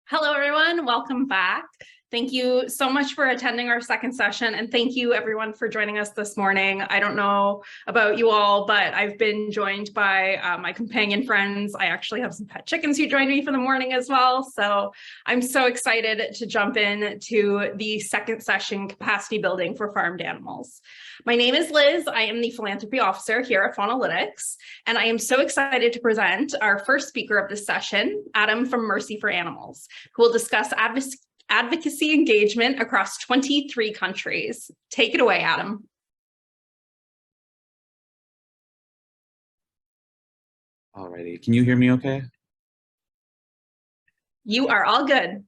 Hello, everyone. Welcome back. Thank you so much for attending our second session, and thank you everyone for joining us this morning. I don't know about you all, but I've been joined by my companion friends. I actually have some pet chickens who joined me for the morning as well. So I'm so excited to jump in to the second session, Capacity Building for Farmed Animals. My name is Liz. I am the Philanthropy Officer here at Fauna, and I am so excited to present our first speaker of this session, Adam from Mercy for Animals, who will discuss advocacy engagement across 23 countries. Take it away, Adam. Alrighty, can you hear me okay? You are all good.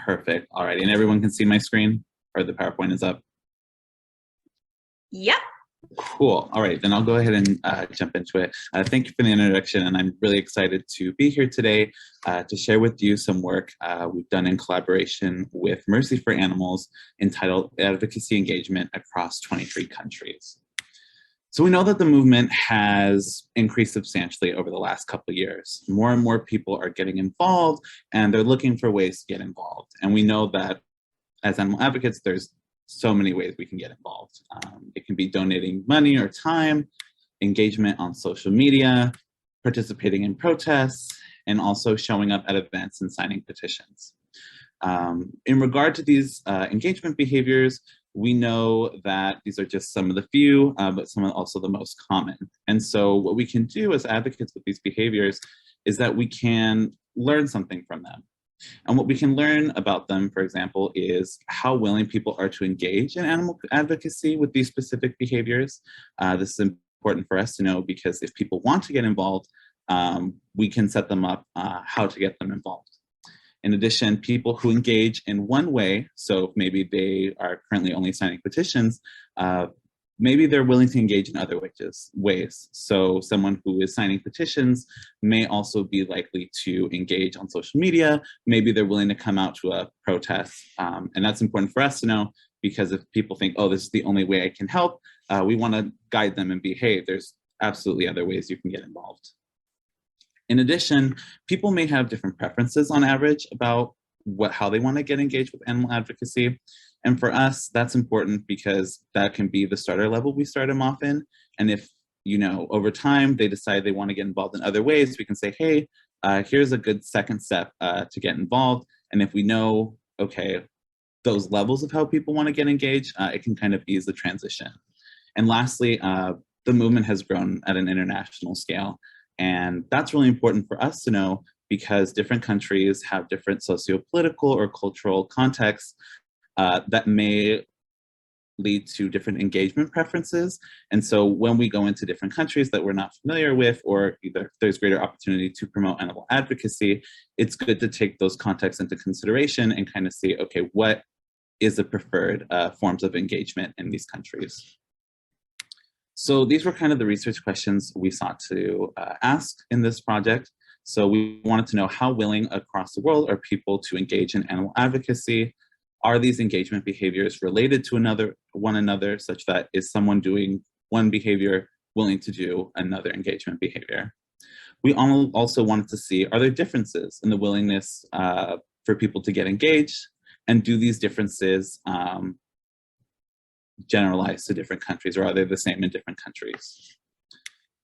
Perfect, alrighty, and everyone can see my screen, or the PowerPoint is up? Yep. Cool, all right, then I'll go ahead and jump into it. Thank you for the introduction, and I'm really excited to be here today to share with you some work we've done in collaboration with Mercy for Animals entitled Advocacy Engagement Across 23 Countries. So we know that the movement has increased substantially over the last couple of years. More and more people are getting involved, and they're looking for ways to get involved. And we know that as animal advocates, there's so many ways we can get involved. It can be donating money or time, engagement on social media, participating in protests, and also showing up at events and signing petitions. In regard to these engagement behaviors, we know that these are just some of the few, but some are also the most common. And so what we can do as advocates with these behaviors is that we can learn something from them. And what we can learn about them, for example, is how willing people are to engage in animal advocacy with these specific behaviors. This is important for us to know because if people want to get involved, we can set them up how to get them involved. In addition, people who engage in one way, so maybe they are currently only signing petitions, maybe they're willing to engage in other ways. So someone who is signing petitions may also be likely to engage on social media. Maybe they're willing to come out to a protest. And that's important for us to know because if people think, oh, this is the only way I can help, we want to guide them and be, hey, there's absolutely other ways you can get involved. In addition, people may have different preferences on average about how they want to get engaged with animal advocacy. And for us, that's important because that can be the starter level we start them off in. And if, over time they decide they want to get involved in other ways, we can say, hey, here's a good second step to get involved. And if we know, okay, those levels of how people want to get engaged, it can kind of ease the transition. And lastly, the movement has grown at an international scale. And that's really important for us to know because different countries have different socio-political or cultural contexts that may lead to different engagement preferences. And so when we go into different countries that we're not familiar with, or either there's greater opportunity to promote animal advocacy, it's good to take those contexts into consideration and kind of see, okay, what is the preferred forms of engagement in these countries? So these were kind of the research questions we sought to ask in this project. So we wanted to know how willing across the world are people to engage in animal advocacy? Are these engagement behaviors related to one another, such that is someone doing one behavior willing to do another engagement behavior? We also wanted to see, are there differences in the willingness for people to get engaged? And do these differences generalize to different countries, or are they the same in different countries?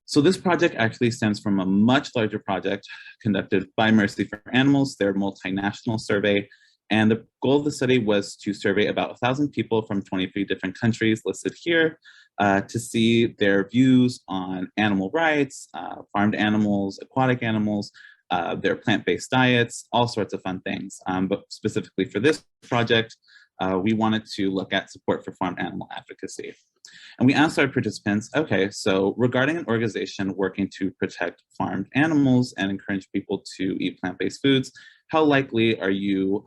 So this project actually stems from a much larger project conducted by Mercy for Animals, their multinational survey. And the goal of the study was to survey about 1,000 people from 23 different countries listed here to see their views on animal rights, farmed animals, aquatic animals, their plant-based diets, all sorts of fun things. But specifically for this project, we wanted to look at support for farm animal advocacy. And we asked our participants, okay, so regarding an organization working to protect farmed animals and encourage people to eat plant-based foods, how likely are you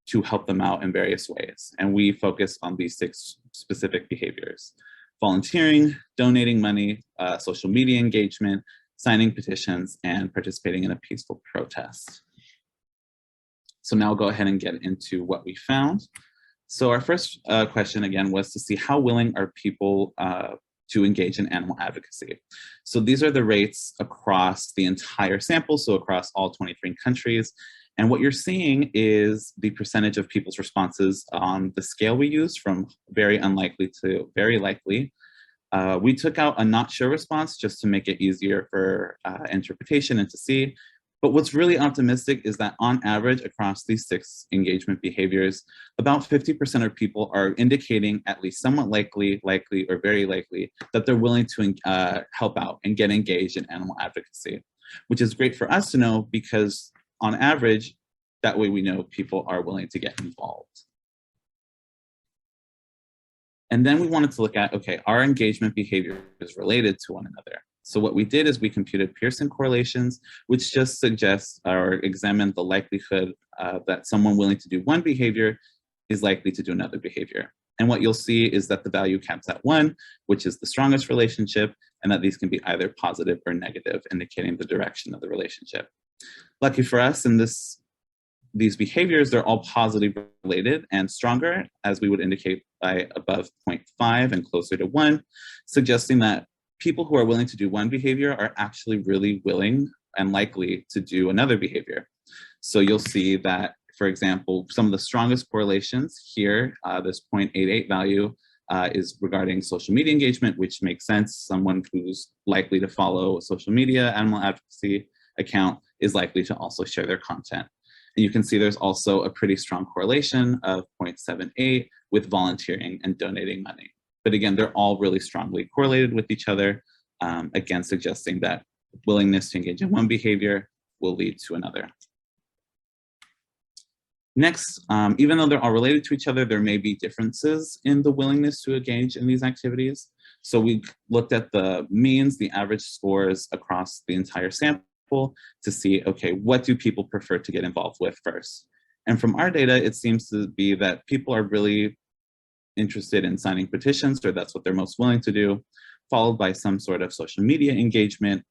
to help them out in various ways? And we focus on these 6 specific behaviors: volunteering, donating money, social media engagement, signing petitions, and participating in a peaceful protest. So now I'll go ahead and get into what we found. So our first question, again, was to see how willing are people to engage in animal advocacy. So these are the rates across the entire sample, so across all 23 countries. And what you're seeing is the percentage of people's responses on the scale we use from very unlikely to very likely. We took out a not sure response just to make it easier for interpretation and to see. But what's really optimistic is that on average across these 6 engagement behaviors, about 50% of people are indicating at least somewhat likely, or very likely that they're willing to help out and get engaged in animal advocacy, which is great for us to know because on average, that way we know people are willing to get involved. And then we wanted to look at, okay, are engagement behaviors related to one another? So what we did is we computed Pearson correlations, which just suggests or examine the likelihood that someone willing to do one behavior is likely to do another behavior. And what you'll see is that the value caps at 1, which is the strongest relationship, and that these can be either positive or negative, indicating the direction of the relationship. Lucky for us, in these behaviors, they're all positively related and stronger, as we would indicate by above 0.5 and closer to 1, suggesting that people who are willing to do one behavior are actually really willing and likely to do another behavior. So you'll see that, for example, some of the strongest correlations here, this 0.88 value is regarding social media engagement, which makes sense. Someone who's likely to follow a social media animal advocacy account is likely to also share their content. And you can see there's also a pretty strong correlation of 0.78 with volunteering and donating money. But again, they're all really strongly correlated with each other, again, suggesting that willingness to engage in one behavior will lead to another. Next, even though they're all related to each other, there may be differences in the willingness to engage in these activities. So we looked at the means, the average scores across the entire sample to see, okay, what do people prefer to get involved with first? And from our data, it seems to be that people are really interested in signing petitions, or that's what they're most willing to do, followed by some sort of social media engagement,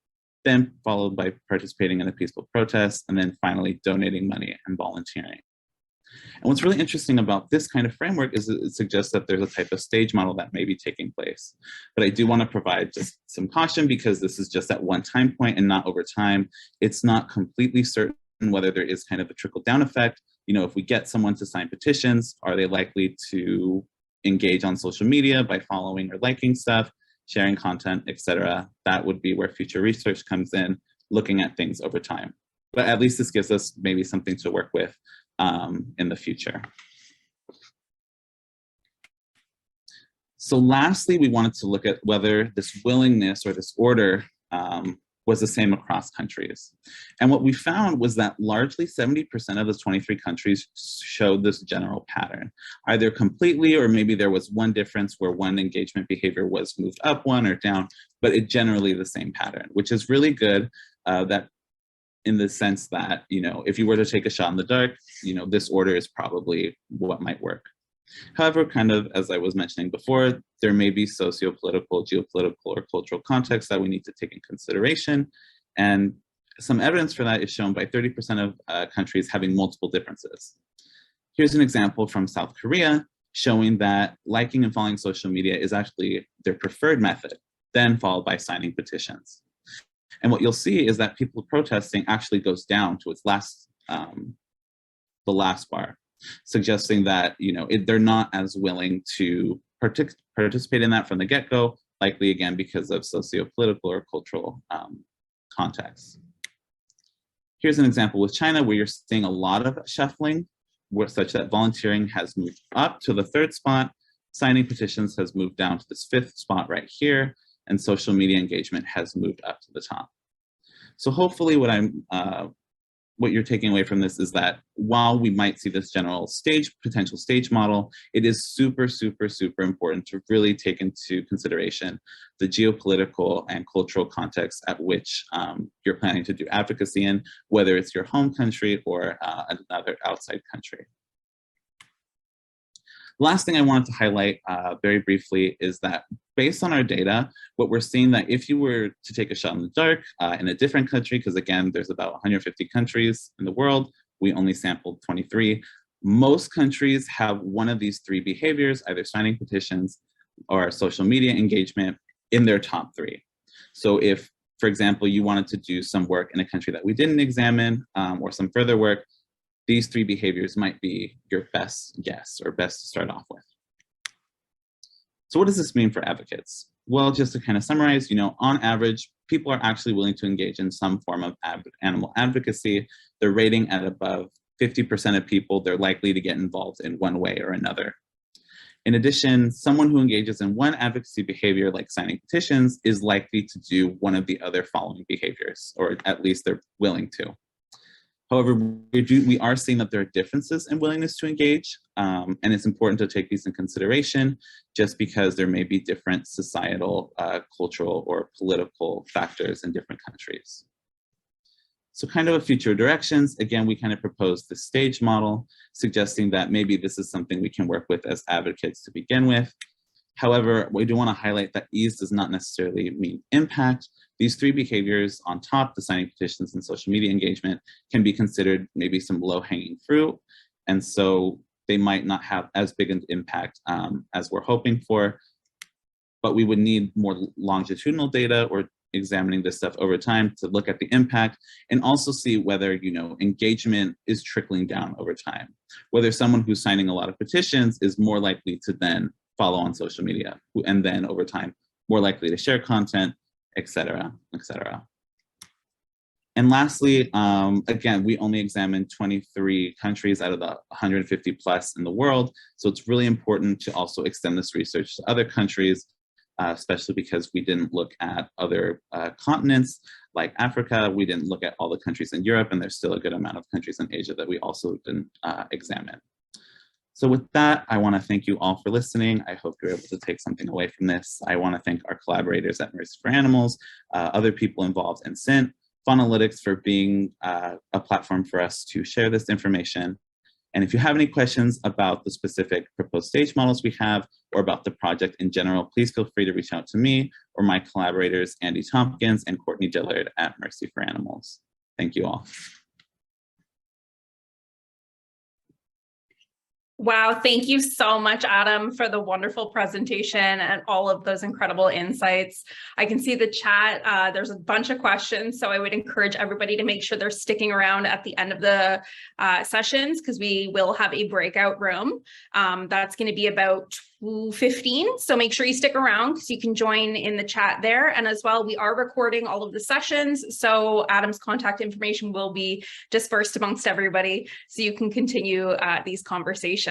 then followed by participating in a peaceful protest, and then finally donating money and volunteering. And what's really interesting about this kind of framework is it suggests that there's a type of stage model that may be taking place. But I do want to provide just some caution because this is just at one time point and not over time. It's not completely certain whether there is kind of a trickle down effect. You know, if we get someone to sign petitions, are they likely to engage on social media by following or liking stuff, sharing content, etc.? That would be where future research comes in, looking at things over time. But at least this gives us maybe something to work with in the future. So lastly, we wanted to look at whether this willingness or this order was the same across countries. And what we found was that largely 70% of the 23 countries showed this general pattern, either completely or maybe there was one difference where one engagement behavior was moved up one or down, but it generally the same pattern, which is really good that in the sense that, you know, if you were to take a shot in the dark, you know, this order is probably what might work. However, kind of as I was mentioning before, there may be socio-political, geopolitical, or cultural contexts that we need to take in consideration. And some evidence for that is shown by 30% of countries having multiple differences. Here's an example from South Korea showing that liking and following social media is actually their preferred method, then followed by signing petitions. And what you'll see is that people protesting actually goes down to its last, the last bar, suggesting that, you know, they're not as willing to participate in that from the get-go, likely again because of socio-political or cultural contexts. Here's an example with China where you're seeing a lot of shuffling, such that volunteering has moved up to the 3rd spot, signing petitions has moved down to this 5th spot right here, and social media engagement has moved up to the top. So hopefully what you're taking away from this is that while we might see this general potential stage model, it is super, super, super important to really take into consideration the geopolitical and cultural context at which you're planning to do advocacy in, whether it's your home country or another outside country. Last thing I wanted to highlight very briefly is that based on our data, what we're seeing that if you were to take a shot in the dark in a different country, because again, there's about 150 countries in the world, we only sampled 23. Most countries have one of these 3 behaviors, either signing petitions or social media engagement in their top 3. So if, for example, you wanted to do some work in a country that we didn't examine or some further work, these 3 behaviors might be your best guess or best to start off with. So what does this mean for advocates? Well, just to kind of summarize, on average, people are actually willing to engage in some form of animal advocacy. They're rating at above 50% of people, they're likely to get involved in one way or another. In addition, someone who engages in one advocacy behavior, like signing petitions, is likely to do one of the other following behaviors, or at least they're willing to. However, we are seeing that there are differences in willingness to engage, and it's important to take these in consideration just because there may be different societal, cultural, or political factors in different countries. So kind of a future directions, again, we kind of proposed the stage model, suggesting that maybe this is something we can work with as advocates to begin with. However, we do want to highlight that ease does not necessarily mean impact. These 3 behaviors on top, the signing petitions and social media engagement, can be considered maybe some low-hanging fruit. And so they might not have as big an impact as we're hoping for, but we would need more longitudinal data or examining this stuff over time to look at the impact and also see whether, engagement is trickling down over time. Whether someone who's signing a lot of petitions is more likely to then follow on social media and then over time, more likely to share content, et cetera, et cetera. And lastly, again, we only examined 23 countries out of the 150 plus in the world. So it's really important to also extend this research to other countries, especially because we didn't look at other continents like Africa. We didn't look at all the countries in Europe, and there's still a good amount of countries in Asia that we also didn't examine. So with that, I want to thank you all for listening. I hope you're able to take something away from this. I want to thank our collaborators at Mercy for Animals, other people involved in SINT, Faunalytics for being a platform for us to share this information. And if you have any questions about the specific proposed stage models we have or about the project in general, please feel free to reach out to me or my collaborators, Andy Tompkins and Courtney Dillard at Mercy for Animals. Thank you all. Wow, thank you so much, Adam, for the wonderful presentation and all of those incredible insights. I can see the chat. There's a bunch of questions, so I would encourage everybody to make sure they're sticking around at the end of the sessions because we will have a breakout room. That's going to be about 2:15, so make sure you stick around because you can join in the chat there. And as well, we are recording all of the sessions, so Adam's contact information will be dispersed amongst everybody so you can continue these conversations.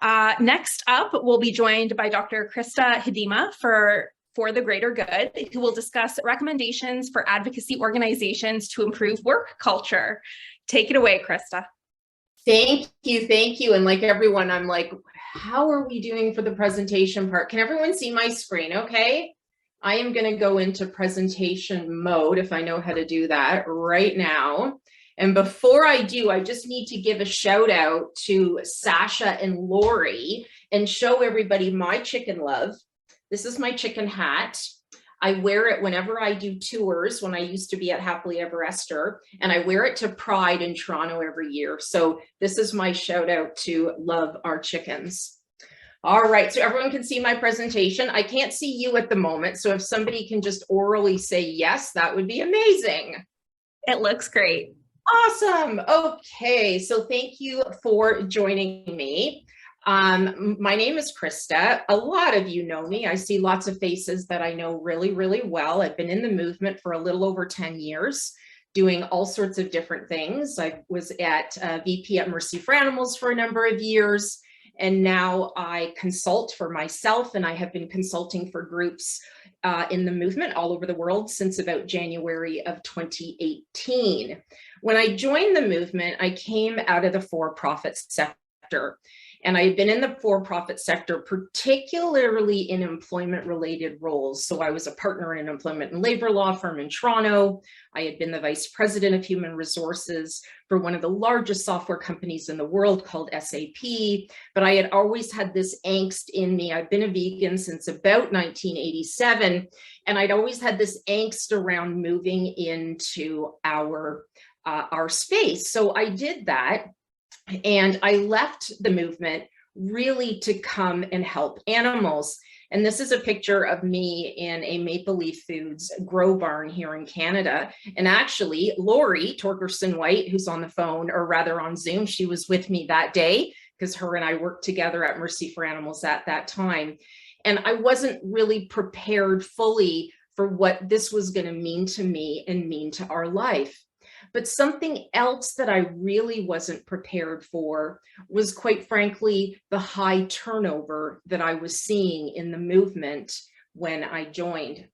Next up, we'll be joined by Dr. Krista Hiddema for the Greater Good, who will discuss recommendations for advocacy organizations to improve work culture. Take it away, Krista. Thank you. And like everyone, I'm like, how are we doing for the presentation part? Can everyone see my screen okay? I am going to go into presentation mode, if I know how to do that right now. And before I do, I just need to give a shout out to Sasha and Lori and show everybody my chicken love. This is my chicken hat. I wear it whenever I do tours when I used to be at Happily Ever Esther, and I wear it to Pride in Toronto every year. So this is my shout out to love our chickens. All right, so everyone can see my presentation. I can't see you at the moment, so if somebody can just orally say yes, that would be amazing. It looks great. Awesome. Okay, so thank you for joining me. My name is Krista. A lot of you know me. I see lots of faces that I know really, really well. I've been in the movement for a little over 10 years, doing all sorts of different things. I was at VP at Mercy for Animals for a number of years, and now I consult for myself, and I have been consulting for groups in the movement all over the world since about January of 2018. When I joined the movement, I came out of the for-profit sector. And I had been in the for-profit sector, particularly in employment-related roles. So I was a partner in an employment and labor law firm in Toronto. I had been the vice president of human resources for one of the largest software companies in the world called SAP. But I had always had this angst in me. I've been a vegan since about 1987. And I'd always had this angst around moving into our space. So I did that. And I left the movement really to come and help animals. And this is a picture of me in a Maple Leaf Foods grow barn here in Canada. And actually, Lori Torgerson-White, who's on the phone, or rather on Zoom, she was with me that day because her and I worked together at Mercy for Animals at that time. And I wasn't really prepared fully for what this was going to mean to me and mean to our life. But something else that I really wasn't prepared for was, quite frankly, the high turnover that I was seeing in the movement when I joined.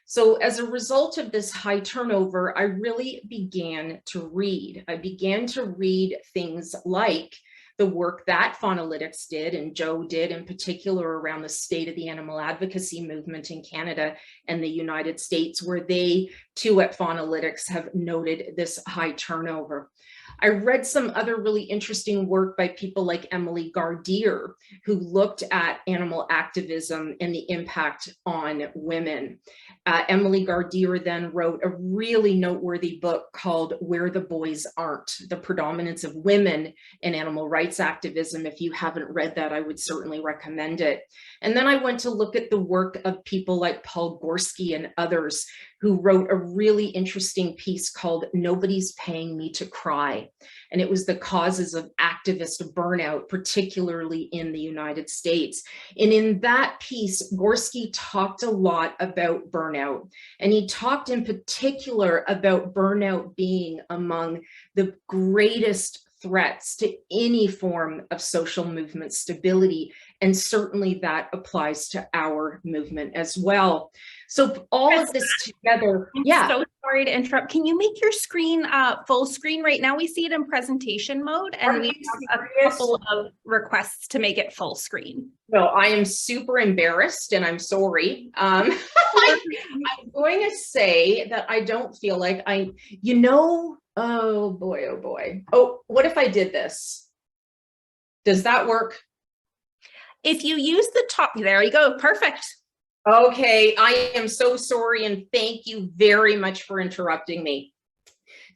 So as a result of this high turnover, I really began to read. I began to read things like the work that Faunalytics did and Joe did in particular around the state of the animal advocacy movement in Canada and the United States, where they too at Faunalytics have noted this high turnover. I read some other really interesting work by people like Emily Gardier, who looked at animal activism and the impact on women. Emily Gardier then wrote a really noteworthy book called Where the Boys Aren't, The Predominance of Women in Animal Rights Activism. If you haven't read that, I would certainly recommend it. And then I went to look at the work of people like Paul Gorski and others who wrote a really interesting piece called Nobody's Paying Me to Cry. And it was the causes of activist burnout, particularly in the United States. And in that piece, Gorski talked a lot about burnout. And he talked in particular about burnout being among the greatest threats to any form of social movement stability. And certainly that applies to our movement as well. So all of this together, I'm so sorry to interrupt. Can you make your screen full screen right now? We see it in presentation mode and we have a couple of requests to make it full screen. No, I am super embarrassed and I'm sorry. I'm going to say that I don't feel like oh boy, oh boy. Oh, what if I did this? Does that work? If you use the top, there you go, perfect. Okay, I am so sorry and thank you very much for interrupting me.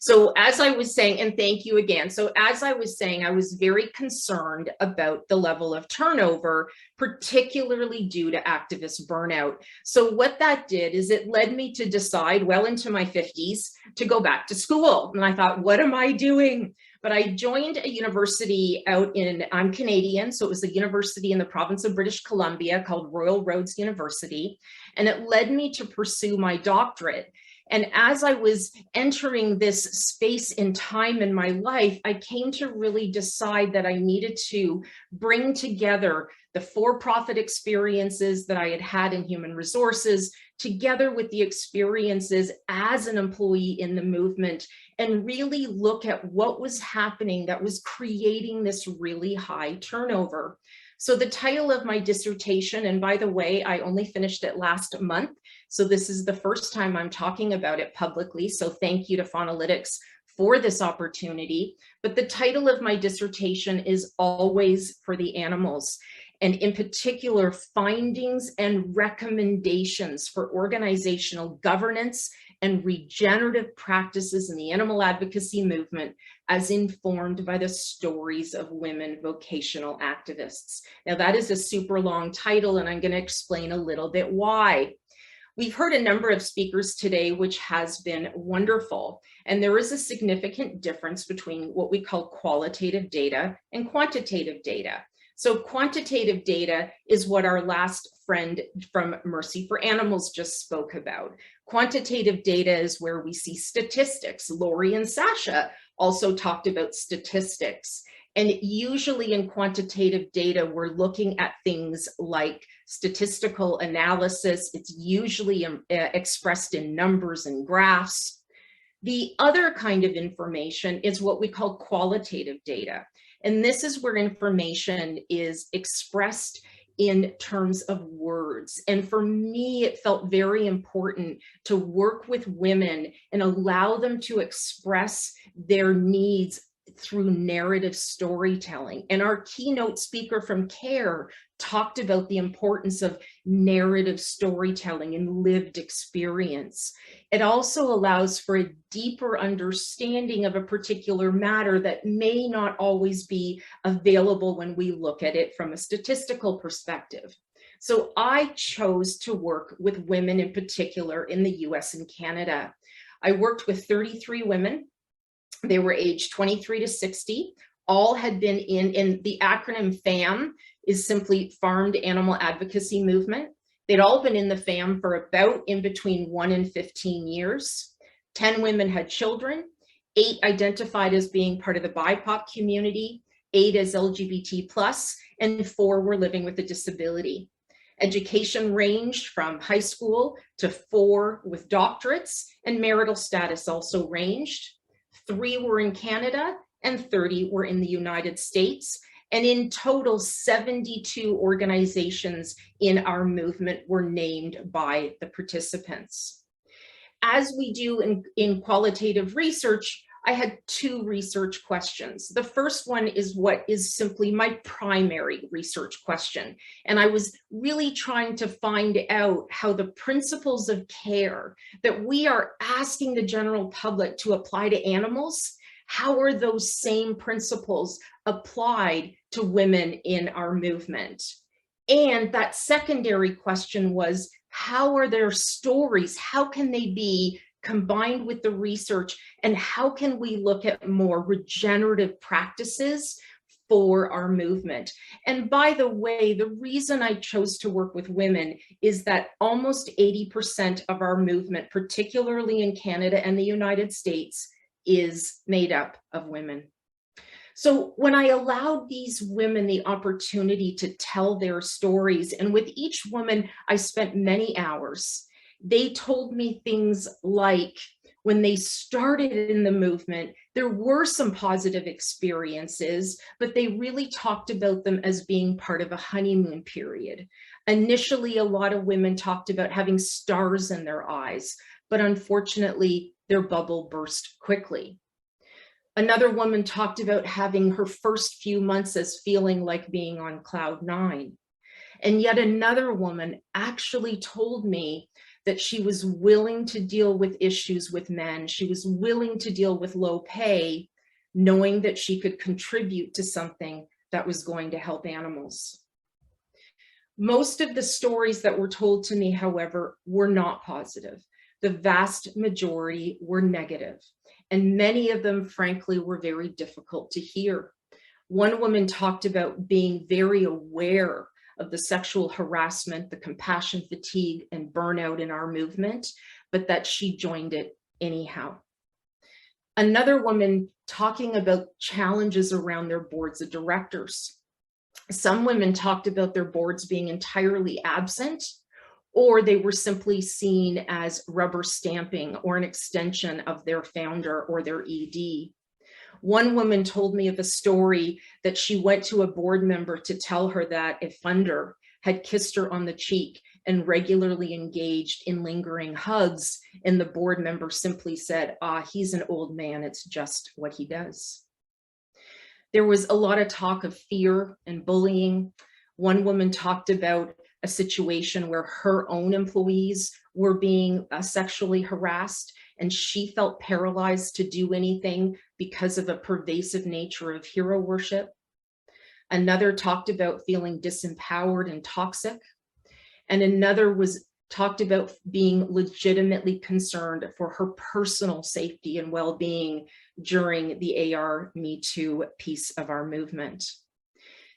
So as I was saying, and thank you again. So as I was saying, I was very concerned about the level of turnover, particularly due to activist burnout. So what that did is it led me to decide well into my 50s to go back to school. And I thought, what am I doing? But I joined a university I'm Canadian, so it was a university in the province of British Columbia called Royal Roads University. And it led me to pursue my doctorate. And as I was entering this space in time in my life, I came to really decide that I needed to bring together the for-profit experiences that I had had in human resources, together with the experiences as an employee in the movement, and really look at what was happening that was creating this really high turnover. So the title of my dissertation, and by the way, I only finished it last month, so this is the first time I'm talking about it publicly, so thank you to Faunalytics for this opportunity. But the title of my dissertation is Always for the Animals, and in particular, findings and recommendations for organizational governance and regenerative practices in the animal advocacy movement as informed by the stories of women vocational activists. Now that is a super long title and I'm going to explain a little bit why. We've heard a number of speakers today, which has been wonderful. And there is a significant difference between what we call qualitative data and quantitative data. So quantitative data is what our last friend from Mercy for Animals just spoke about. Quantitative data is where we see statistics. Lori and Sasha also talked about statistics. And usually in quantitative data, we're looking at things like statistical analysis. It's usually expressed in numbers and graphs. The other kind of information is what we call qualitative data. And this is where information is expressed in terms of words. And for me, it felt very important to work with women and allow them to express their needs through narrative storytelling. And our keynote speaker from CARE talked about the importance of narrative storytelling and lived experience. It also allows for a deeper understanding of a particular matter that may not always be available when we look at it from a statistical perspective. So I chose to work with women in particular in the US and Canada. I worked with 33 women. They were aged 23 to 60. All had been in the acronym FAM is simply Farmed Animal Advocacy Movement. They'd all been in the FAM for about in between 1 and 15 years. 10 women had children, 8 identified as being part of the BIPOC community, 8 as LGBT+, and 4 were living with a disability. Education ranged from high school to 4 with doctorates, and marital status also ranged. 3 were in Canada and 30 were in the United States. And in total, 72 organizations in our movement were named by the participants. As we do in qualitative research, I had 2 research questions. The first one is what is simply my primary research question. And I was really trying to find out how the principles of care that we are asking the general public to apply to animals, how are those same principles applied to women in our movement? And that secondary question was, how are their stories? How can they be combined with the research, and how can we look at more regenerative practices for our movement? And by the way, the reason I chose to work with women is that almost 80% of our movement, particularly in Canada and the United States, is made up of women. So when I allowed these women the opportunity to tell their stories, and with each woman I spent many hours, they told me things like when they started in the movement, there were some positive experiences, but they really talked about them as being part of a honeymoon period. Initially, a lot of women talked about having stars in their eyes, but unfortunately, their bubble burst quickly. Another woman talked about having her first few months as feeling like being on cloud 9. And yet another woman actually told me that she was willing to deal with issues with men. She was willing to deal with low pay, knowing that she could contribute to something that was going to help animals. Most of the stories that were told to me, however, were not positive. The vast majority were negative, and many of them, frankly, were very difficult to hear. One woman talked about being very aware of the sexual harassment, the compassion fatigue, and burnout in our movement, but that she joined it anyhow. Another woman talking about challenges around their boards of directors. Some women talked about their boards being entirely absent, or they were simply seen as rubber stamping or an extension of their founder or their ED. One woman told me of a story that she went to a board member to tell her that a funder had kissed her on the cheek and regularly engaged in lingering hugs, and the board member simply said, he's an old man, it's just what he does. There was a lot of talk of fear and bullying. One woman talked about a situation where her own employees were being sexually harassed, and she felt paralyzed to do anything because of a pervasive nature of hero worship. Another talked about feeling disempowered and toxic. And another talked about being legitimately concerned for her personal safety and well-being during the AR Me Too piece of our movement.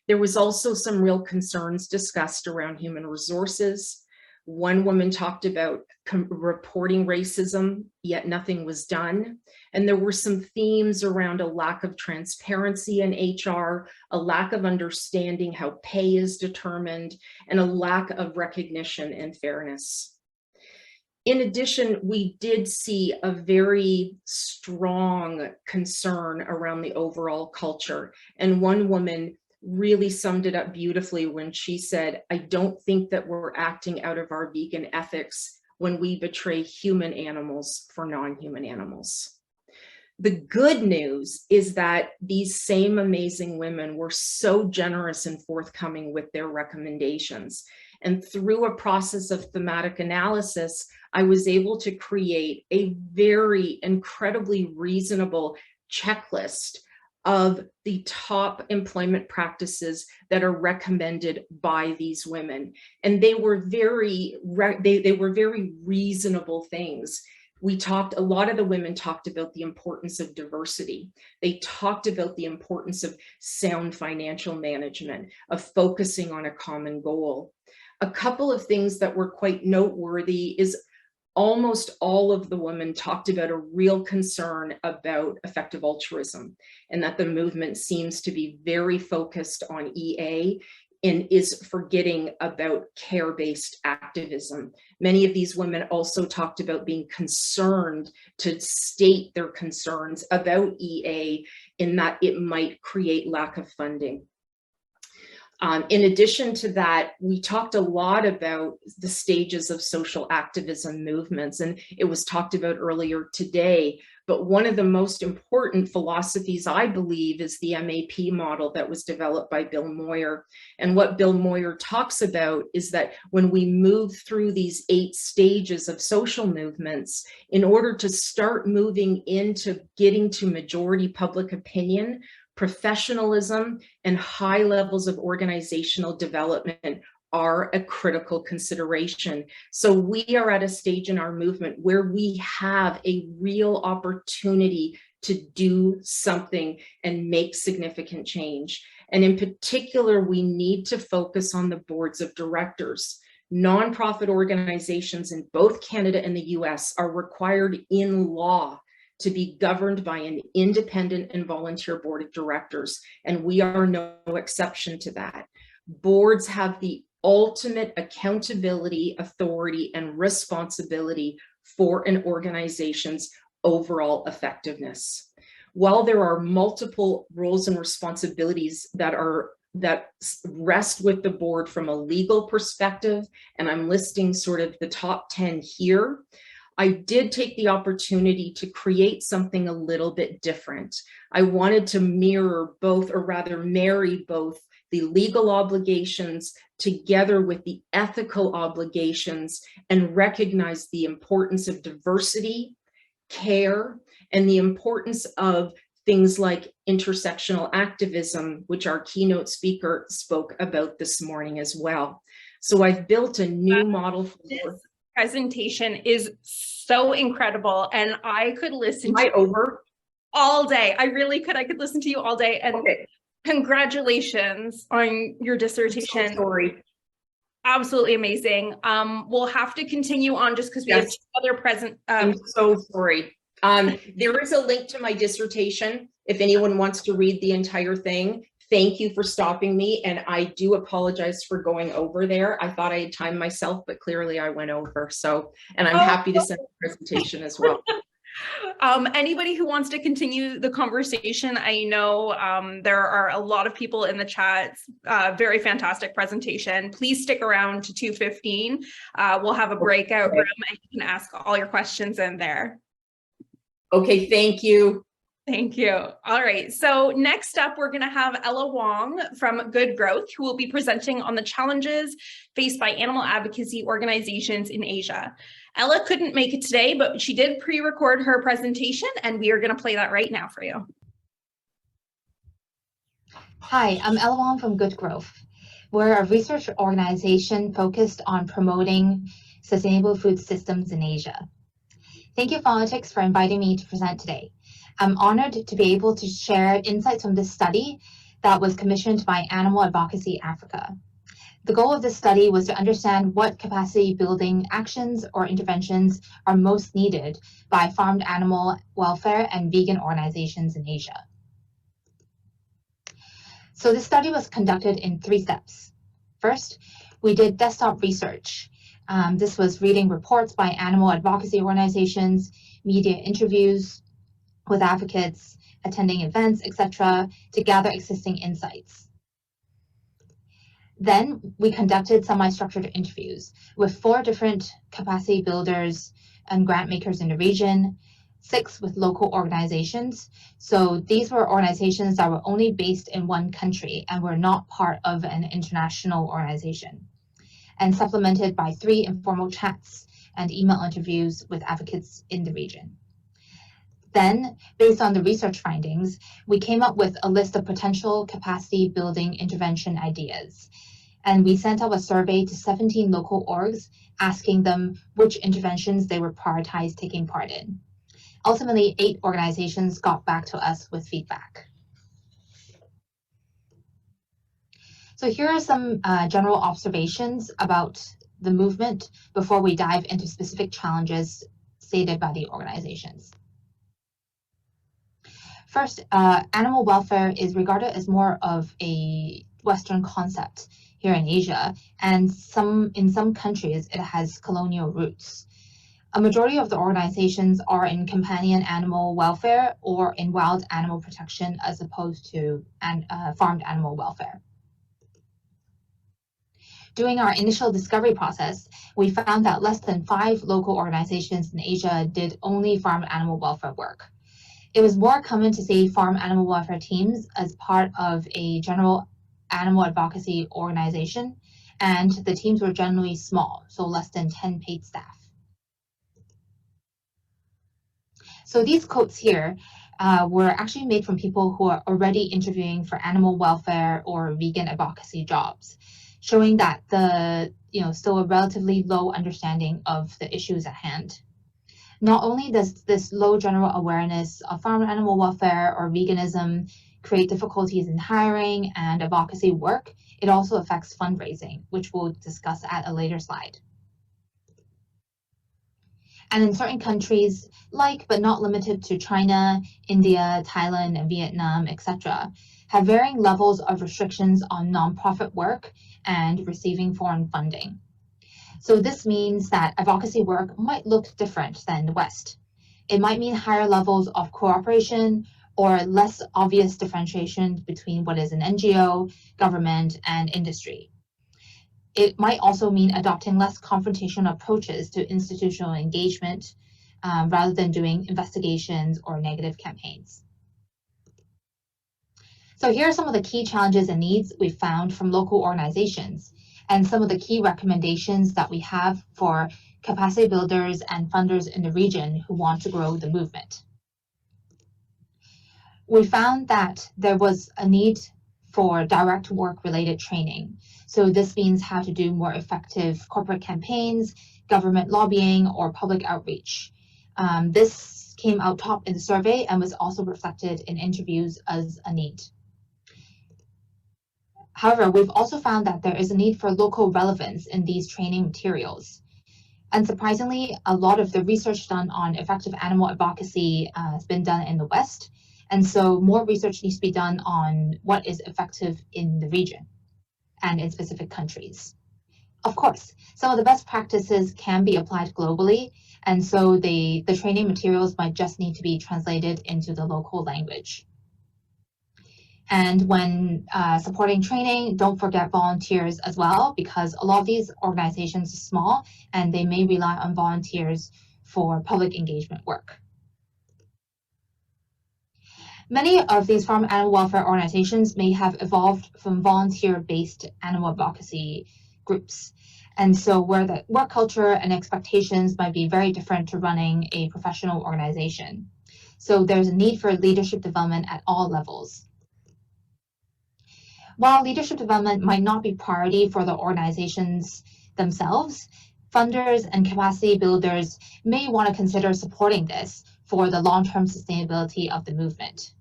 There was also some real concerns discussed around human resources. One woman talked about reporting racism, yet nothing was done. And there were some themes around a lack of transparency in HR, a lack of understanding how pay is determined, and a lack of recognition and fairness. In addition, we did see a very strong concern around the overall culture. And one woman really summed it up beautifully when she said, I don't think that we're acting out of our vegan ethics when we betray human animals for non-human animals. The good news is that these same amazing women were so generous and forthcoming with their recommendations. And through a process of thematic analysis, I was able to create a very incredibly reasonable checklist of the top employment practices that are recommended by these women. And they were very reasonable things. A lot of the women talked about the importance of diversity. They talked about the importance of sound financial management, of focusing on a common goal. A couple of things that were quite noteworthy is almost all of the women talked about a real concern about effective altruism, and that the movement seems to be very focused on EA and is forgetting about care-based activism. Many of these women also talked about being concerned to state their concerns about EA in that it might create lack of funding. In addition to that, we talked a lot about the stages of social activism movements, and it was talked about earlier today. But one of the most important philosophies, I believe, is the MAP model that was developed by Bill Moyer. And what Bill Moyer talks about is that when we move through these 8 stages of social movements, in order to start moving into getting to majority public opinion, professionalism and high levels of organizational development are a critical consideration. So we are at a stage in our movement where we have a real opportunity to do something and make significant change. And in particular, we need to focus on the boards of directors. Nonprofit organizations in both Canada and the US are required in law to be governed by an independent and volunteer board of directors, and we are no exception to that. Boards have the ultimate accountability, authority, and responsibility for an organization's overall effectiveness. While there are multiple roles and responsibilities that rest with the board from a legal perspective, and I'm listing sort of the top 10 here, I did take the opportunity to create something a little bit different. I wanted to mirror both, or rather marry both, the legal obligations together with the ethical obligations, and recognize the importance of diversity, care, and the importance of things like intersectional activism, which our keynote speaker spoke about this morning as well. So I've built a new model for presentation is so incredible, and I could listen to over all day. I really could. I could listen to you all day. And congratulations on your dissertation. I'm so sorry. Absolutely amazing. We'll have to continue on just because we have 2 other present. I'm so sorry. There is a link to my dissertation if anyone wants to read the entire thing. Thank you for stopping me, and I do apologize for going over there. I thought I had timed myself, but clearly I went over. So, and I'm happy to send the presentation as well. Anybody who wants to continue the conversation, I know there are a lot of people in the chat. Very fantastic presentation. Please stick around to 2:15. We'll have a breakout room and you can ask all your questions in there. Okay, thank you. Thank you. All right. So next up, we're going to have Ella Wong from Good Growth, who will be presenting on the challenges faced by animal advocacy organizations in Asia. Ella couldn't make it today, but she did pre-record her presentation, and we are going to play that right now for you. Hi, I'm Ella Wong from Good Growth. We're a research organization focused on promoting sustainable food systems in Asia. Thank you, Fauna for inviting me to present today. I'm honored to be able to share insights from this study that was commissioned by Animal Advocacy Africa. The goal of this study was to understand what capacity building actions or interventions are most needed by farmed animal welfare and vegan organizations in Asia. So this study was conducted in 3 steps. First, we did desktop research. This was reading reports by animal advocacy organizations, media interviews with advocates, attending events, etc., to gather existing insights. Then we conducted semi-structured interviews with 4 different capacity builders and grant makers in the region, 6 with local organizations. So these were organizations that were only based in one country and were not part of an international organization, and supplemented by 3 informal chats and email interviews with advocates in the region. Then, based on the research findings, we came up with a list of potential capacity building intervention ideas. And we sent out a survey to 17 local orgs, asking them which interventions they would prioritize taking part in. Ultimately, 8 organizations got back to us with feedback. So here are some general observations about the movement before we dive into specific challenges stated by the organizations. First, animal welfare is regarded as more of a Western concept here in Asia, and in some countries it has colonial roots. A majority of the organizations are in companion animal welfare or in wild animal protection as opposed to farmed animal welfare. During our initial discovery process, we found that less than 5 local organizations in Asia did only farmed animal welfare work. It was more common to see farm animal welfare teams as part of a general animal advocacy organization, and the teams were generally small, so less than 10 paid staff. So these quotes here were actually made from people who are already interviewing for animal welfare or vegan advocacy jobs, showing that still a relatively low understanding of the issues at hand. Not only does this low general awareness of farm animal welfare or veganism create difficulties in hiring and advocacy work, it also affects fundraising, which we'll discuss at a later slide. And in certain countries, like but not limited to China, India, Thailand, and Vietnam, etc., have varying levels of restrictions on nonprofit work and receiving foreign funding. So this means that advocacy work might look different than the West. It might mean higher levels of cooperation or less obvious differentiation between what is an NGO, government, and industry. It might also mean adopting less confrontational approaches to institutional engagement rather than doing investigations or negative campaigns. So here are some of the key challenges and needs we found from local organizations and some of the key recommendations that we have for capacity builders and funders in the region who want to grow the movement. We found that there was a need for direct work-related training. So this means how to do more effective corporate campaigns, government lobbying, or public outreach. This came out top in the survey and was also reflected in interviews as a need. However, we've also found that there is a need for local relevance in these training materials. Unsurprisingly, a lot of the research done on effective animal advocacy has been done in the West, and so more research needs to be done on what is effective in the region and in specific countries. Of course, some of the best practices can be applied globally, and so the training materials might just need to be translated into the local language. And when supporting training, don't forget volunteers as well, because a lot of these organizations are small and they may rely on volunteers for public engagement work. Many of these farm animal welfare organizations may have evolved from volunteer-based animal advocacy groups. And so where the work culture and expectations might be very different to running a professional organization. So there's a need for leadership development at all levels. While leadership development might not be priority for the organizations themselves, funders and capacity builders may want to consider supporting this for the long-term sustainability of the movement.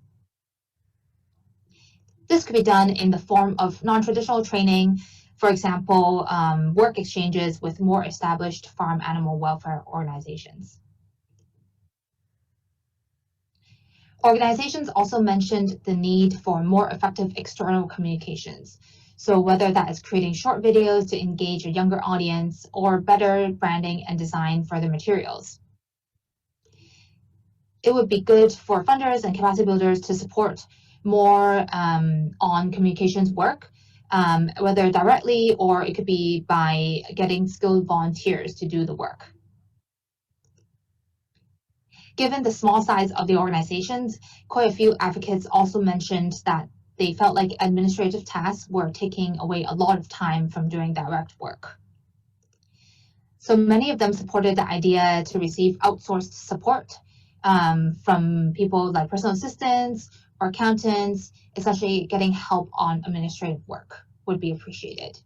This could be done in the form of non-traditional training, for example, work exchanges with more established farm animal welfare organizations. Organizations also mentioned the need for more effective external communications. So whether that is creating short videos to engage a younger audience or better branding and design for the materials. It would be good for funders and capacity builders to support more on communications work, whether directly or it could be by getting skilled volunteers to do the work. Given the small size of the organizations, quite a few advocates also mentioned that they felt like administrative tasks were taking away a lot of time from doing direct work. So many of them supported the idea to receive outsourced support from people like personal assistants or accountants, essentially getting help on administrative work would be appreciated.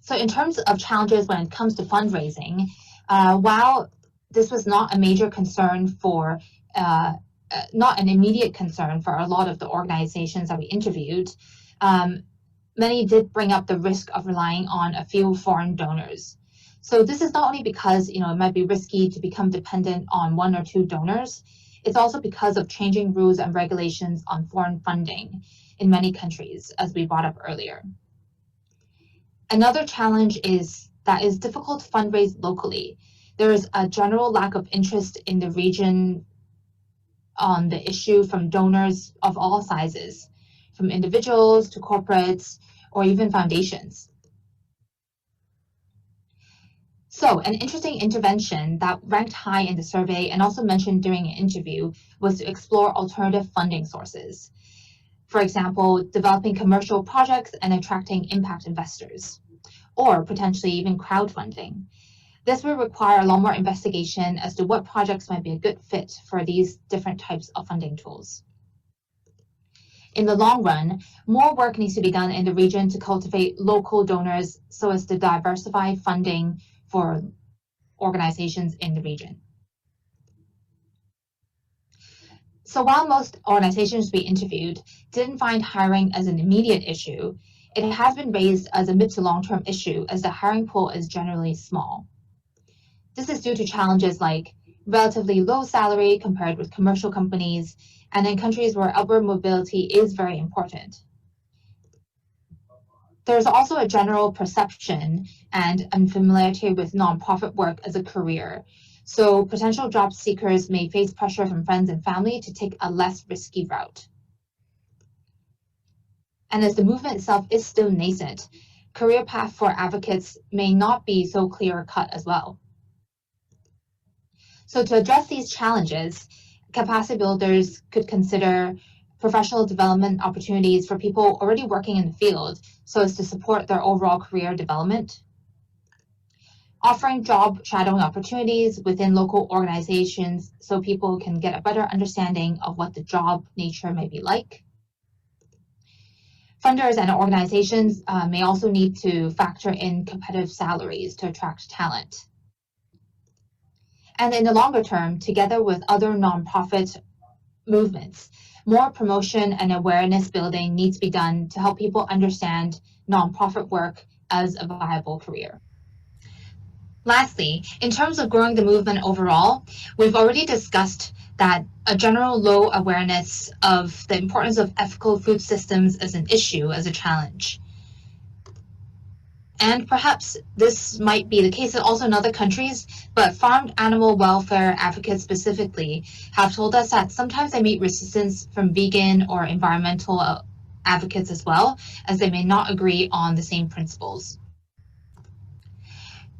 So in terms of challenges when it comes to fundraising, while this was not a major concern for, not an immediate concern for a lot of the organizations that we interviewed, many did bring up the risk of relying on a few foreign donors. So this is not only because it might be risky to become dependent on one or two donors, it's also because of changing rules and regulations on foreign funding in many countries, as we brought up earlier. Another challenge is that it's difficult to fundraise locally. There is a general lack of interest in the region on the issue from donors of all sizes, from individuals to corporates or even foundations. So an interesting intervention that ranked high in the survey and also mentioned during an interview was to explore alternative funding sources. For example, developing commercial projects and attracting impact investors, or potentially even crowdfunding. This will require a lot more investigation as to what projects might be a good fit for these different types of funding tools. In the long run, more work needs to be done in the region to cultivate local donors so as to diversify funding for organizations in the region. So while most organizations we interviewed didn't find hiring as an immediate issue, it has been raised as a mid to long-term issue as the hiring pool is generally small. This is due to challenges like relatively low salary compared with commercial companies, and in countries where upward mobility is very important. There's also a general perception and unfamiliarity with nonprofit work as a career. So potential job seekers may face pressure from friends and family to take a less risky route. And as the movement itself is still nascent, career path for advocates may not be so clear-cut as well. So to address these challenges, capacity builders could consider professional development opportunities for people already working in the field so as to support their overall career development, offering job shadowing opportunities within local organizations so people can get a better understanding of what the job nature may be like. Funders and organizations may also need to factor in competitive salaries to attract talent. And in the longer term, together with other nonprofit movements, more promotion and awareness building needs to be done to help people understand nonprofit work as a viable career. Lastly, in terms of growing the movement overall, we've already discussed that a general low awareness of the importance of ethical food systems as an issue, as a challenge. And perhaps this might be the case also in other countries, but farmed animal welfare advocates specifically have told us that sometimes they meet resistance from vegan or environmental advocates as well, as they may not agree on the same principles.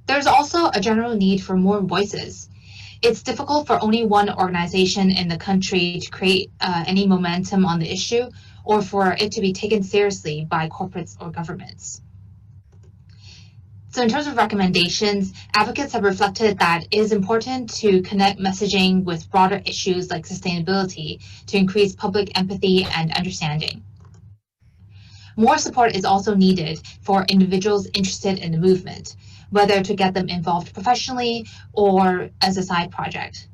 There's also a general need for more voices. It's difficult for only one organization in the country to create any momentum on the issue or for it to be taken seriously by corporates or governments. So in terms of recommendations, advocates have reflected that it is important to connect messaging with broader issues like sustainability to increase public empathy and understanding. More support is also needed for individuals interested in the movement, whether to get them involved professionally or as a side project.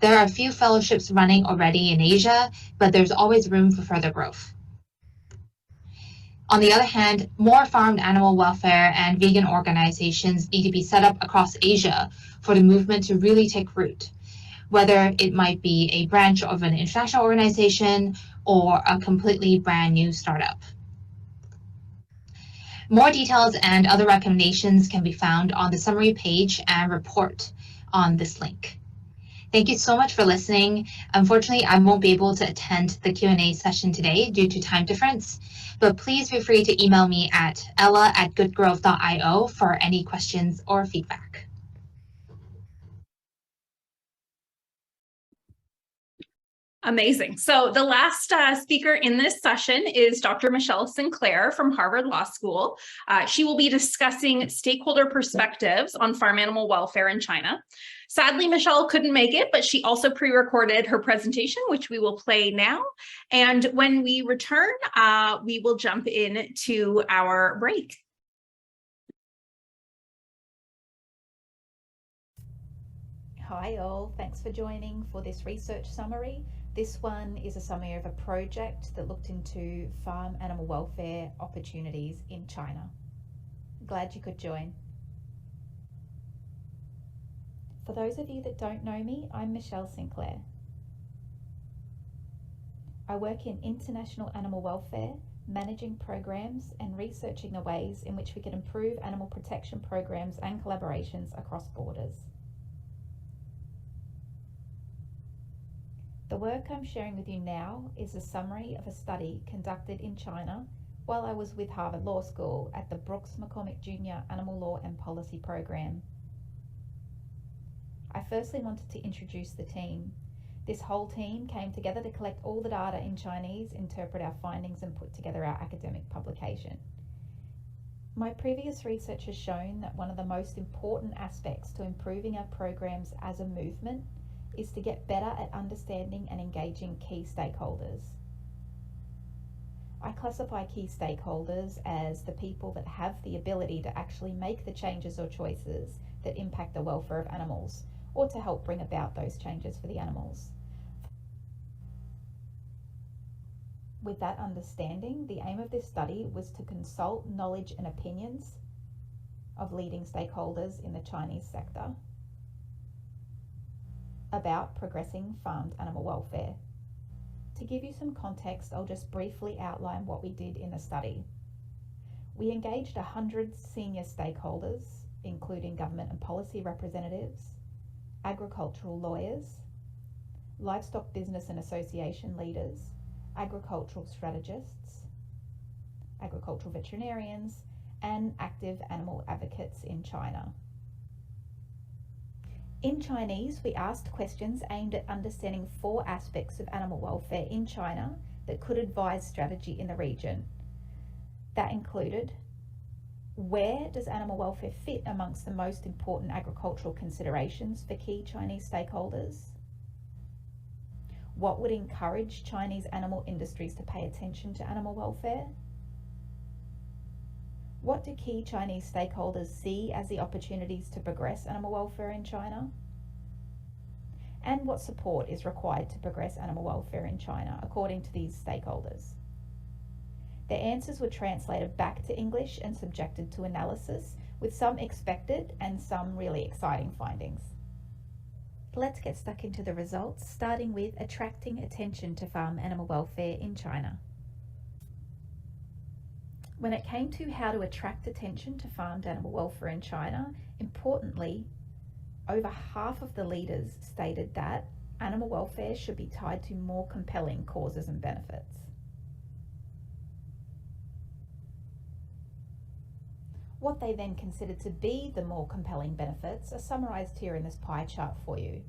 There are a few fellowships running already in Asia, but there's always room for further growth. On the other hand, more farmed animal welfare and vegan organizations need to be set up across Asia for the movement to really take root, whether it might be a branch of an international organization or a completely brand new startup. More details and other recommendations can be found on the summary page and report on this link. Thank you so much for listening. Unfortunately, I won't be able to attend the Q&A session today due to time difference, but please feel free to email me at ella@goodgrove.io for any questions or feedback. Amazing. So the last speaker in this session is Dr. Michelle Sinclair from Harvard Law School. She will be discussing stakeholder perspectives on farm animal welfare in China. Sadly, Michelle couldn't make it, but she also pre-recorded her presentation, which we will play now. And when we return, we will jump into our break. Hi all, thanks for joining for this research summary. This one is a summary of a project that looked into farm animal welfare opportunities in China. Glad you could join. For those of you that don't know me, I'm Michelle Sinclair. I work in international animal welfare, managing programs and researching the ways in which we can improve animal protection programs and collaborations across borders. The work I'm sharing with you now is a summary of a study conducted in China while I was with Harvard Law School at the Brooks McCormick Jr. Animal Law and Policy Program. I firstly wanted to introduce the team. This whole team came together to collect all the data in Chinese, interpret our findings, and put together our academic publication. My previous research has shown that one of the most important aspects to improving our programs as a movement is to get better at understanding and engaging key stakeholders. I classify key stakeholders as the people that have the ability to actually make the changes or choices that impact the welfare of animals, or to help bring about those changes for the animals. With that understanding, the aim of this study was to consult knowledge and opinions of leading stakeholders in the Chinese sector about progressing farmed animal welfare. To give you some context, I'll just briefly outline what we did in the study. We engaged 100 senior stakeholders, including government and policy representatives, agricultural lawyers, livestock business and association leaders, agricultural strategists, agricultural veterinarians, and active animal advocates in China. In Chinese, we asked questions aimed at understanding 4 aspects of animal welfare in China that could advise strategy in the region. That included, where does animal welfare fit amongst the most important agricultural considerations for key Chinese stakeholders? What would encourage Chinese animal industries to pay attention to animal welfare? What do key Chinese stakeholders see as the opportunities to progress animal welfare in China? And what support is required to progress animal welfare in China, according to these stakeholders? Their answers were translated back to English and subjected to analysis, with some expected and some really exciting findings. Let's get stuck into the results, starting with attracting attention to farm animal welfare in China. When it came to how to attract attention to farmed animal welfare in China, importantly, over half of the leaders stated that animal welfare should be tied to more compelling causes and benefits. What they then considered to be the more compelling benefits are summarised here in this pie chart for you.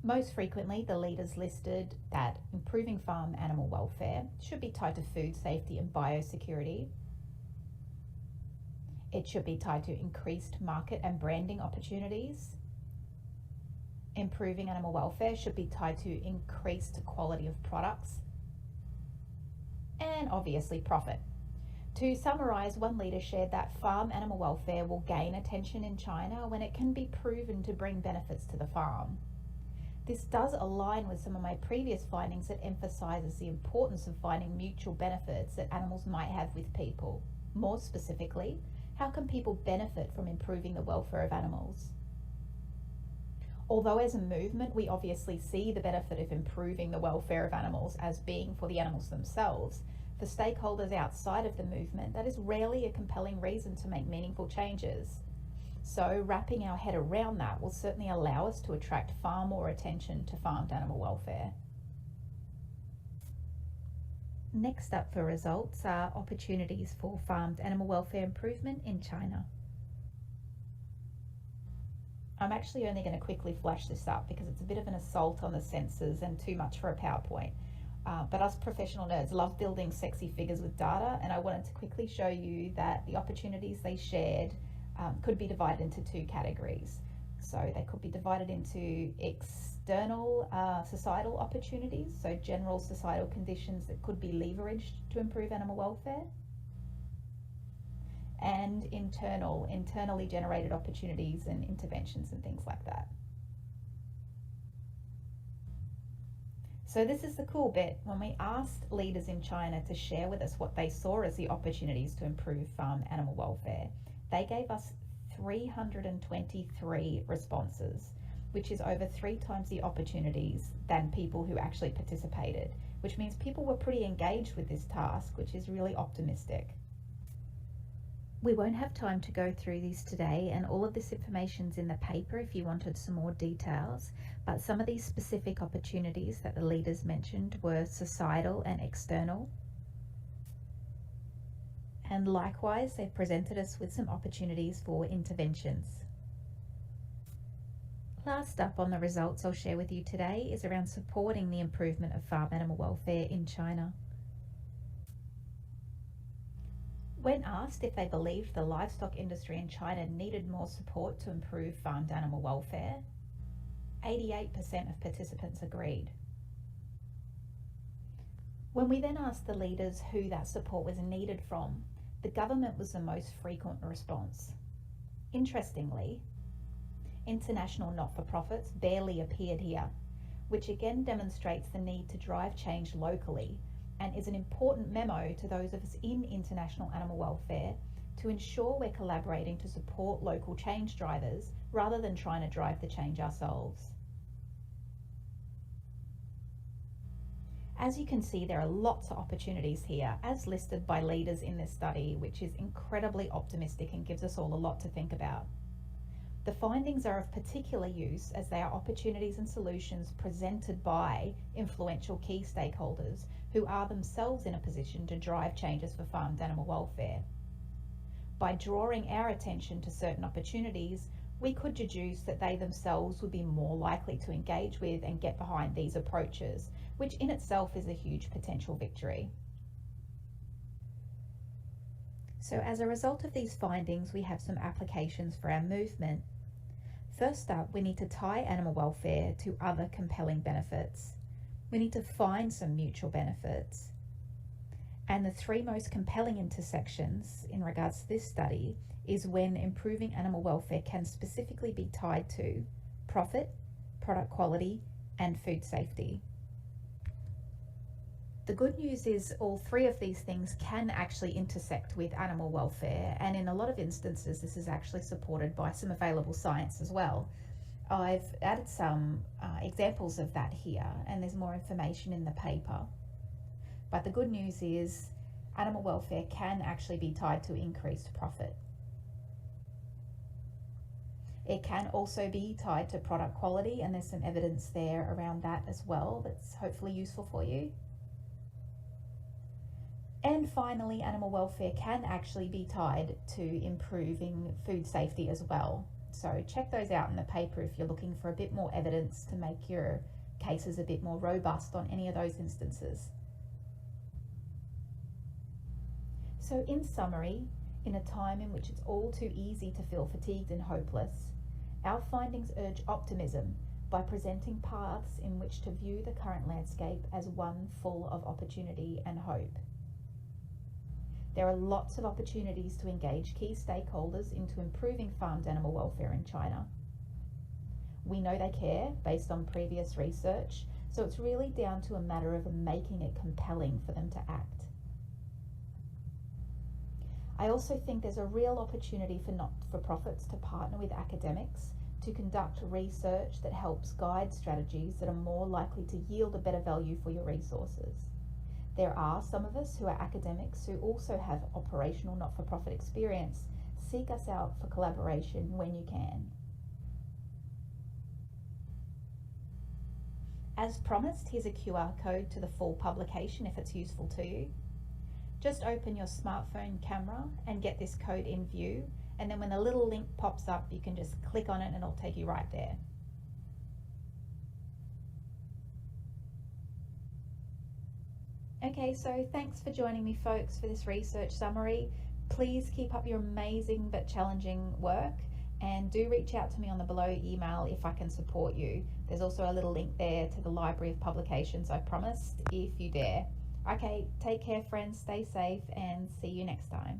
Most frequently, the leaders listed that improving farm animal welfare should be tied to food safety and biosecurity. It should be tied to increased market and branding opportunities. Improving animal welfare should be tied to increased quality of products. And obviously profit. To summarise, one leader shared that farm animal welfare will gain attention in China when it can be proven to bring benefits to the farm. This does align with some of my previous findings that emphasises the importance of finding mutual benefits that animals might have with people. More specifically, how can people benefit from improving the welfare of animals? Although as a movement, we obviously see the benefit of improving the welfare of animals as being for the animals themselves, for stakeholders outside of the movement, that is rarely a compelling reason to make meaningful changes. So wrapping our head around that will certainly allow us to attract far more attention to farmed animal welfare. Next up for results are opportunities for farmed animal welfare improvement in China. I'm actually only going to quickly flash this up because it's a bit of an assault on the senses and too much for a PowerPoint. But us professional nerds love building sexy figures with data, and I wanted to quickly show you that the opportunities they shared could be divided into two categories. So they could be divided into external societal opportunities, so general societal conditions that could be leveraged to improve animal welfare, and internally generated opportunities and interventions and things like that. So this is the cool bit. When we asked leaders in China to share with us what they saw as the opportunities to improve farm animal welfare, they gave us 323 responses, which is over 3 times the opportunities than people who actually participated, which means people were pretty engaged with this task, which is really optimistic. We won't have time to go through these today, and all of this information's in the paper if you wanted some more details, but some of these specific opportunities that the leaders mentioned were societal and external. And likewise, they've presented us with some opportunities for interventions. Last up on the results I'll share with you today is around supporting the improvement of farm animal welfare in China. When asked if they believed the livestock industry in China needed more support to improve farmed animal welfare, 88% of participants agreed. When we then asked the leaders who that support was needed from, the government was the most frequent response. Interestingly, international not-for-profits barely appeared here, which again demonstrates the need to drive change locally and is an important memo to those of us in international animal welfare to ensure we're collaborating to support local change drivers rather than trying to drive the change ourselves. As you can see, there are lots of opportunities here, as listed by leaders in this study, which is incredibly optimistic and gives us all a lot to think about. The findings are of particular use as they are opportunities and solutions presented by influential key stakeholders who are themselves in a position to drive changes for farmed animal welfare. By drawing our attention to certain opportunities, we could deduce that they themselves would be more likely to engage with and get behind these approaches, which in itself is a huge potential victory. So as a result of these findings, we have some applications for our movement. First up, we need to tie animal welfare to other compelling benefits. We need to find some mutual benefits. And the 3 most compelling intersections in regards to this study is when improving animal welfare can specifically be tied to profit, product quality, and food safety. The good news is all 3 of these things can actually intersect with animal welfare, and in a lot of instances this is actually supported by some available science as well. I've added some examples of that here, and there's more information in the paper. But the good news is animal welfare can actually be tied to increased profit. It can also be tied to product quality, and there's some evidence there around that as well that's hopefully useful for you. And finally, animal welfare can actually be tied to improving food safety as well. So check those out in the paper if you're looking for a bit more evidence to make your cases a bit more robust on any of those instances. So in summary, in a time in which it's all too easy to feel fatigued and hopeless, our findings urge optimism by presenting paths in which to view the current landscape as one full of opportunity and hope. There are lots of opportunities to engage key stakeholders into improving farmed animal welfare in China. We know they care based on previous research, so it's really down to a matter of making it compelling for them to act. I also think there's a real opportunity for not-for-profits to partner with academics to conduct research that helps guide strategies that are more likely to yield a better value for your resources. There are some of us who are academics who also have operational not-for-profit experience. Seek us out for collaboration when you can. As promised, here's a QR code to the full publication if it's useful to you. Just open your smartphone camera and get this code in view, And then when the little link pops up, you can just click on it and it'll take you right there. Okay, so thanks for joining me, folks, for this research summary. Please keep up your amazing but challenging work, and do reach out to me on the below email if I can support you. There's also a little link there to the library of publications I promised, if you dare. Okay, take care, friends, stay safe, and see you next time.